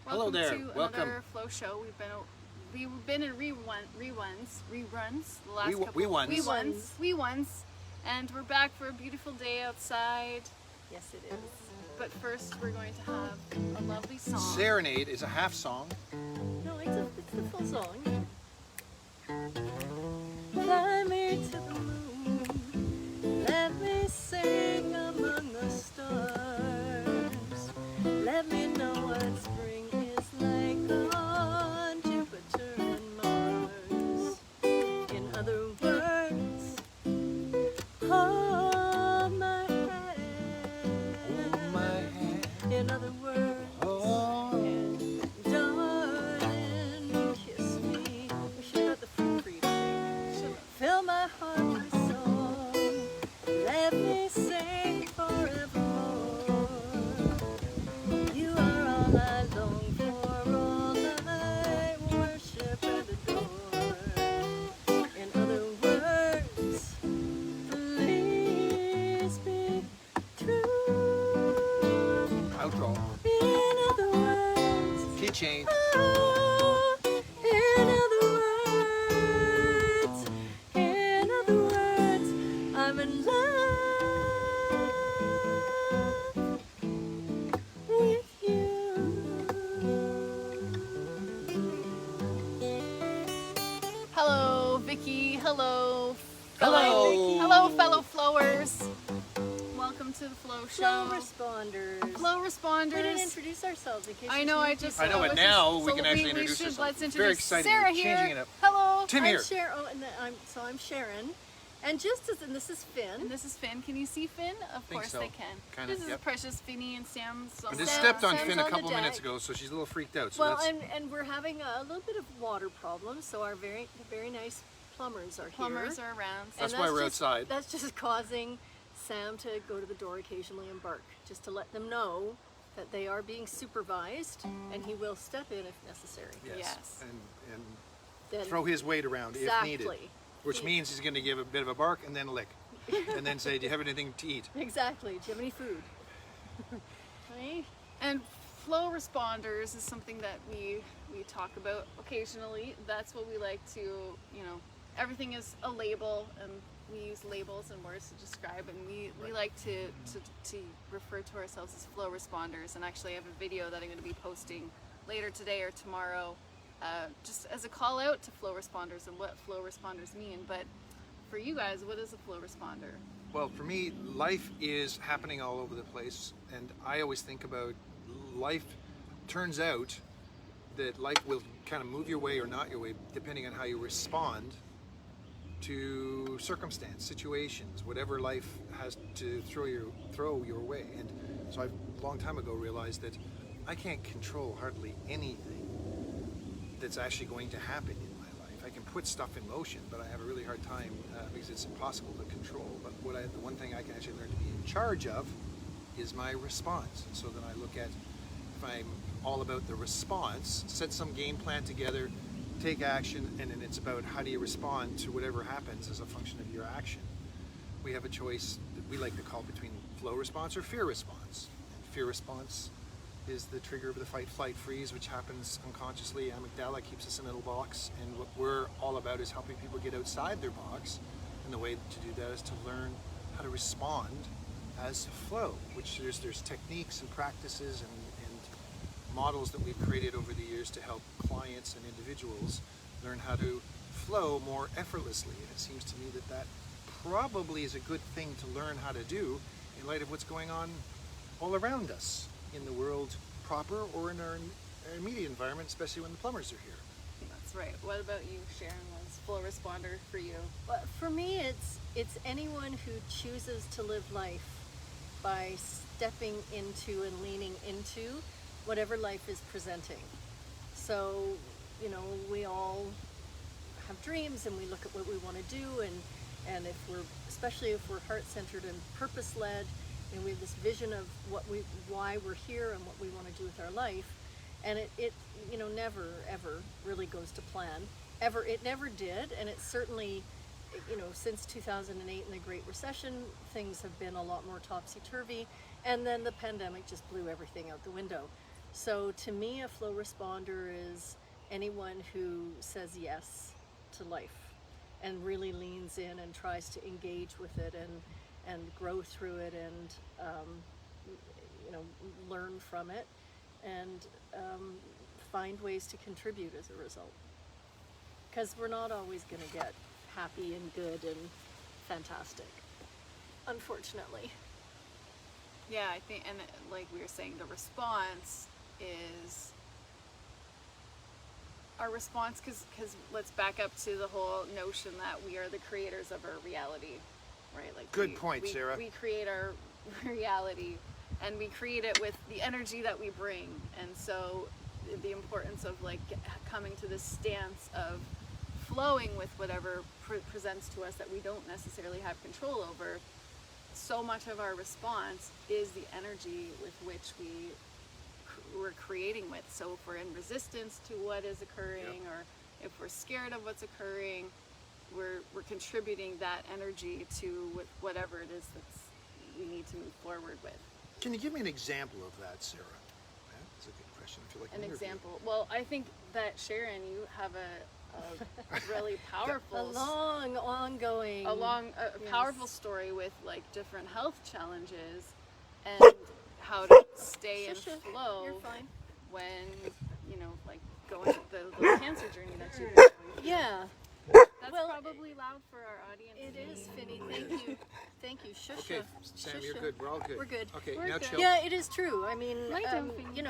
Hello there. To Welcome. another Flow show. We've been in reruns the last couple. We ones, and we're back for a beautiful day outside. Yes, it is. But first, we're going to have a lovely song. Serenade is a half song. No, it's the full song. Fly me to the moon, let me sing among the stars. Let me know what spring is like on Jupiter and Mars. In other words, hold my hand. Hold my hand. In other words, darling, kiss me. We should have got the fruit for you today. Fill my heart with song. Let me sing forevermore. You are all I long for, all I worship and adore. In other words, please be true. Outro. In other words, Key change. in other words, I'm in love with you. Hello, Vicky. Hello. Hello. Hello, fellow flowers. Welcome to the Flow show. Flow responders. Flow We responders. didn't introduce ourselves in case I you know. didn't I know, was but now we so can actually introduce should, ourselves. Let's It's introduce very exciting. Sarah We're here. changing it up. Hello. Tim I'm here. Sharon. Oh, and I'm Sharon. And this is Finn. And this is Finn. Can you see Finn? Of Think course so. they can. Kinda, This is yep. precious Finny and Sam. I just Sam- stepped on Sam's Finn a on the couple minutes deck. ago, so she's a little freaked out. So Well, that's and we're having a little bit of water problems, so our very nice plumbers are Plumbers here. are around. That's And why we're just- outside. That's just causing Sam to go to the door occasionally and bark, just to let them know that they are being supervised, and he will step in if necessary. Yes. And Then throw his weight around exactly. if needed. Which means he's going to give a bit of a bark and then lick. And then say, do you have anything to eat? Exactly. Do you have any food? Right? And flow responders is something that we talk about occasionally. That's what we like to, everything is a label, and we use labels and words to describe, and we like to refer to ourselves as flow responders. And actually I have a video that I'm going to be posting later today or tomorrow, just as a call out to flow responders and what flow responders mean. But for you guys, what is a flow responder? Well, for me, life is happening all over the place, and I always think about life. Turns out that life will kind of move your way or not your way, depending on how you respond to circumstance, situations, whatever life has to throw your way. And so I, a long time ago, realized that I can't control hardly anything that's actually going to happen in my life. I can put stuff in motion, but I have a really hard time because it's impossible to control. But the one thing I can actually learn to be in charge of is my response. And so then I look at, if I'm all about the response, set some game plan together, take action, and then it's about how do you respond to whatever happens as a function of your action. We have a choice that we like to call between flow response or fear response. And fear response is the trigger of the fight, flight, freeze, which happens unconsciously. Amygdala keeps us in a little box, and what we're all about is helping people get outside their box. And the way to do that is to learn how to respond as flow, which there's techniques and practices and models that we've created over the years to help clients and individuals learn how to flow more effortlessly. And it seems to me that probably is a good thing to learn how to do in light of what's going on all around us in the world proper or in our immediate environment, especially when the plumbers are here. That's right. What about you, Sharon? What's flow responder for you? Well, for me, it's anyone who chooses to live life by stepping into and leaning into whatever life is presenting. So, we all have dreams, and we look at what we want to do, and especially if we're heart-centered and purpose-led, and we have this vision of why we're here and what we want to do with our life, and it never ever really goes to plan. It never did, and it certainly, since 2008 and the Great Recession, things have been a lot more topsy-turvy, and then the pandemic just blew everything out the window. So to me, a flow responder is anyone who says yes to life and really leans in and tries to engage with it and grow through it and learn from it and find ways to contribute as a result. Because we're not always going to get happy and good and fantastic, unfortunately. Yeah, I think, and like we were saying, the response is our response, because let's back up to the whole notion that we are the creators of our reality, right? Like Good point, Sarah. We create our reality, and we create it with the energy that we bring. And so the importance of like coming to this stance of flowing with whatever presents to us that we don't necessarily have control over. So much of our response is the energy with which we're creating with. So if we're in resistance to what is occurring, or if we're scared of what's occurring, we're contributing that energy to whatever it is we need to move forward with. Can you give me an example of that, Sarah? That's a good question. I feel like An interview. example. Well, I think that Sharon, you have a really powerful, ongoing, a powerful Yes. story with like different health challenges and how to stay in Shusha, flow you're fine. when like going the cancer journey that you've been going. Yeah, That's Well, probably loud for our audience. it is, Finny. Thank you. Thank you. Shusha. Okay, Sam, you're Shusha. good. We're all good. We're good. Okay, We're now good. chill. Yeah, it is true. I mean, My turn, Finny.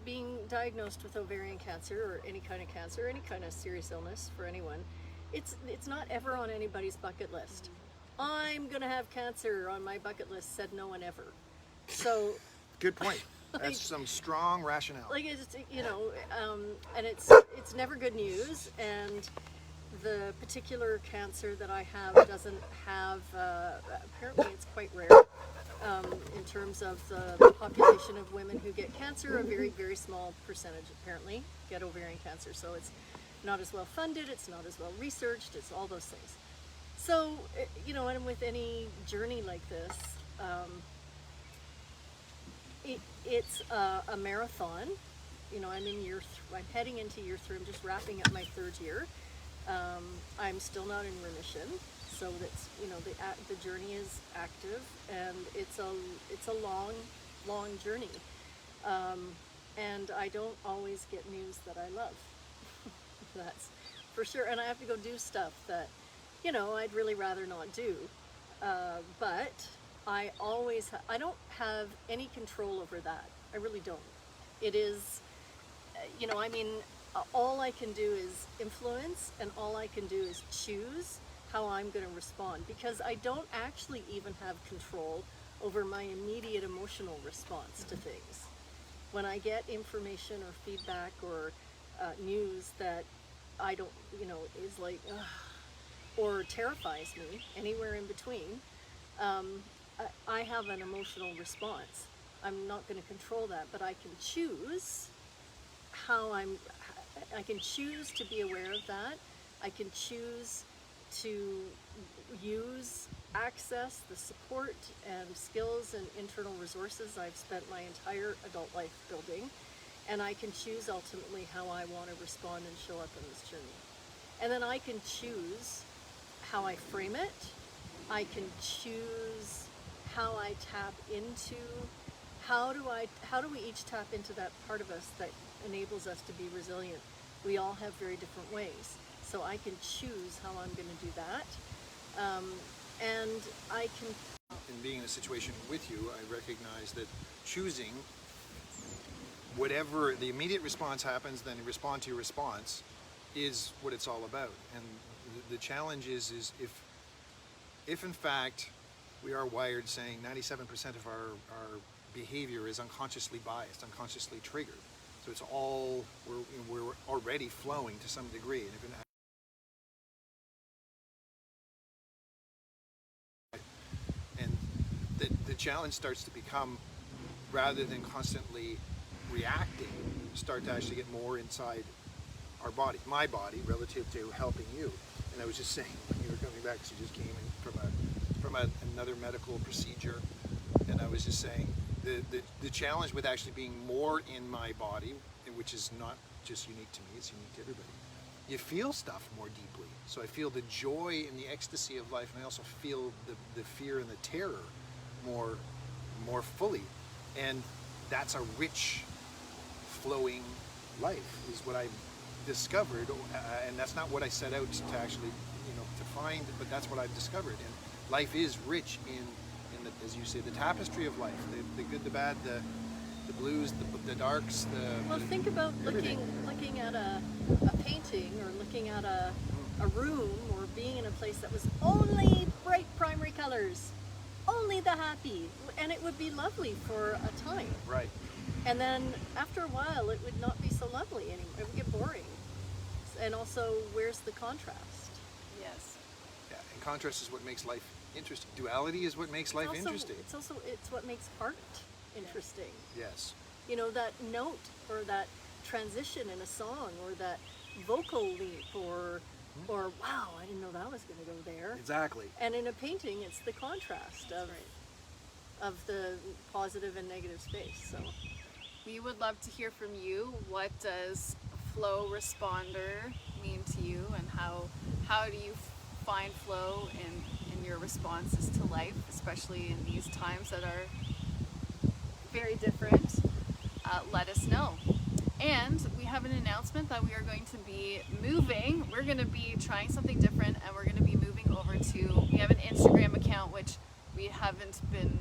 being diagnosed with ovarian cancer or any kind of cancer, any kind of serious illness for anyone, it's not ever on anybody's bucket list. I'm gonna have cancer on my bucket list, said no one ever. So, Good point. That's some strong rationale. like it's and it's never good news. And the particular cancer that I have doesn't have. Apparently, it's quite rare. In terms of the population of women who get cancer, a very, very small percentage apparently get ovarian cancer. So it's not as well funded, it's not as well researched, it's all those things. So, and with any journey like this, it's a marathon. I'm heading into year 3, I'm just wrapping up my 3rd year. I'm still not in remission. So that's the journey is active, and it's a long journey, and I don't always get news that I love. That's for sure, and I have to go do stuff that I'd really rather not do, but I don't have any control over that. I really don't. It is, all I can do is influence, and all I can do is choose how I'm going to respond, because I don't actually even have control over my immediate emotional response to things. When I get information or feedback or news that I don't, is like, or terrifies me, anywhere in between, I have an emotional response. I'm not going to control that, but I can choose I can choose to be aware of that. I can choose to access the support and skills and internal resources I've spent my entire adult life building, and I can choose ultimately how I want to respond and show up in this journey. And then I can choose how I frame it. I can choose how I tap into, how do we each tap into that part of us that enables us to be resilient. We all have very different ways. So I can choose how I'm going to do that, and I can. In being in a situation with you, I recognize that choosing whatever the immediate response happens, then respond to your response, is what it's all about. And the challenge is if in fact we are wired saying 97% of our behavior is unconsciously biased, unconsciously triggered. So it's all, we're already flowing to some degree. And the challenge starts to become, rather than constantly reacting, start to actually get more inside our body, my body, relative to helping you. And I was just saying, when you were coming back, because you just came in from another medical procedure, and I was just saying, the challenge with actually being more in my body, which is not just unique to me, it's unique to everybody. You feel stuff more deeply. So I feel the joy and the ecstasy of life, and I also feel the fear and the terror more fully. And that's a rich, flowing life, is what I've discovered. And that's not what I set out to actually, to find, but that's what I've discovered. And life is rich in the, as you say, the tapestry of life, the good, the bad, the blues, the darks, Well, think about everything. looking at a painting, or looking at a room, or being in a place that was only bright primary colors, only the happy, and it would be lovely for a time. Right. And then after a while, it would not be so lovely anymore. It would get boring. And also, where's the contrast? Yes. Yeah, and contrast is what makes life interesting. Duality is what makes life interesting. It's what makes art interesting. Yes. That note, or that transition in a song, or that vocal leap, or wow, I didn't know that was going to go there. Exactly. And in a painting, it's the contrast of the positive and negative space. So We would love to hear from you. What does flow responder mean to you, and how do you find flow in your responses to life, especially in these times that are very different? Let us know. And we have an announcement that we are going to be moving. We're going to be trying something different, and we're going to be moving over to, we have an Instagram account which we haven't been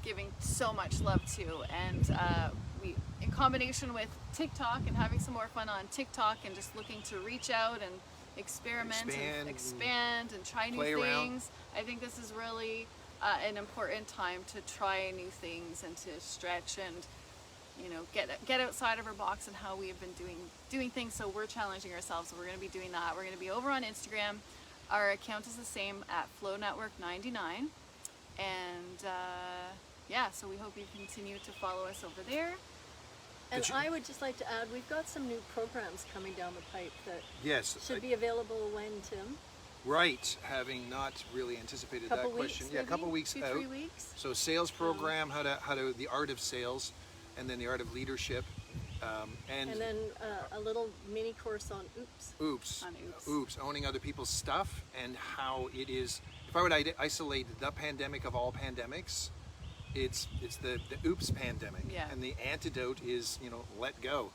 giving so much love to, and we, in combination with TikTok and having some more fun on TikTok and just looking to reach out and experiment and expand and try new play things, around. I think this is really an important time to try new things and to stretch and get outside of our box and how we have been doing things. So we're challenging ourselves. So we're going to be doing that. We're going to be over on Instagram. Our account is the same at Flow Network 99, and so we hope you continue to follow us over there. And Did you- I would just like to add, we've got some new programs coming down the pipe that Yes. should be available when, Tim? Right. Having not really anticipated Couple that question. weeks, Yeah, a maybe? couple weeks 2, out. 3 weeks? So sales program, how to the art of sales, and then the art of leadership, and And then a little mini course on oops. On Oops. oops, owning other people's stuff, and how it is. If I would isolate the pandemic of all pandemics, it's the oops pandemic, Yeah. and the antidote is let go.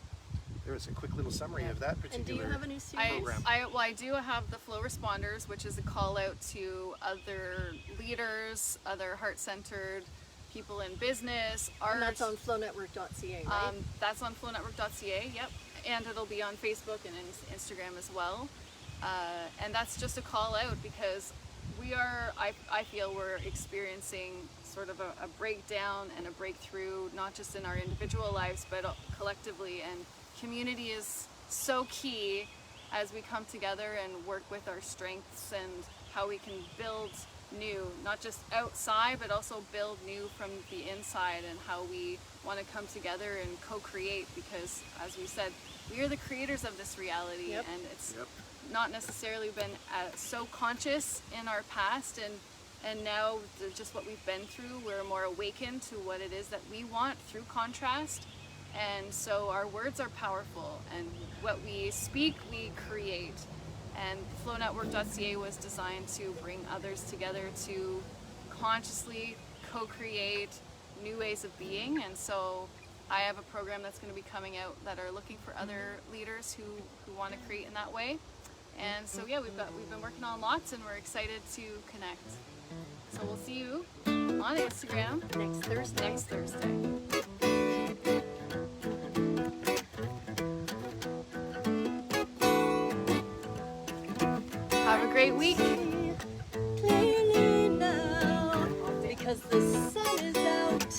There is a quick little summary of that particular. And do you have any series? program. I do have the Flow Responders, which is a call out to other leaders, other heart-centered people in business, art. And that's on flownetwork.ca, right? That's on flownetwork.ca, yep. And it'll be on Facebook and Instagram as well. And that's just a call out because I feel we're experiencing sort of a breakdown and a breakthrough, not just in our individual lives, but collectively. And community is so key as we come together and work with our strengths and how we can build new, not just outside, but also build new from the inside, and how we want to come together and co-create, because as we said, we are the creators of this reality. Yep. And it's Yep. not necessarily been so conscious in our past, and now just what we've been through, we're more awakened to what it is that we want through contrast. And so our words are powerful, and what we speak, we create. And flownetwork.ca was designed to bring others together to consciously co-create new ways of being. And so I have a program that's going to be coming out that are looking for other leaders who want to create in that way. And so yeah, we've been working on lots, and we're excited to connect. So we'll see you on Instagram Next Thursday. Have a great week. Clearly now, because the sun is out.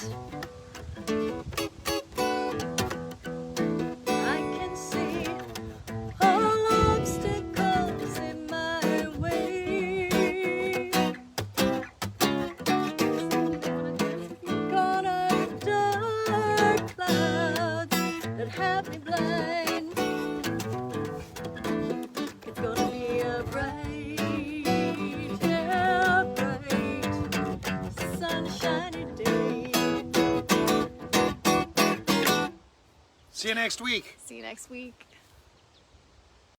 I can see all obstacles in my way. Gonna dark clouds that have me blind. It's gonna be a bright, yeah, bright, sunshiny day. See you next week. See you next week.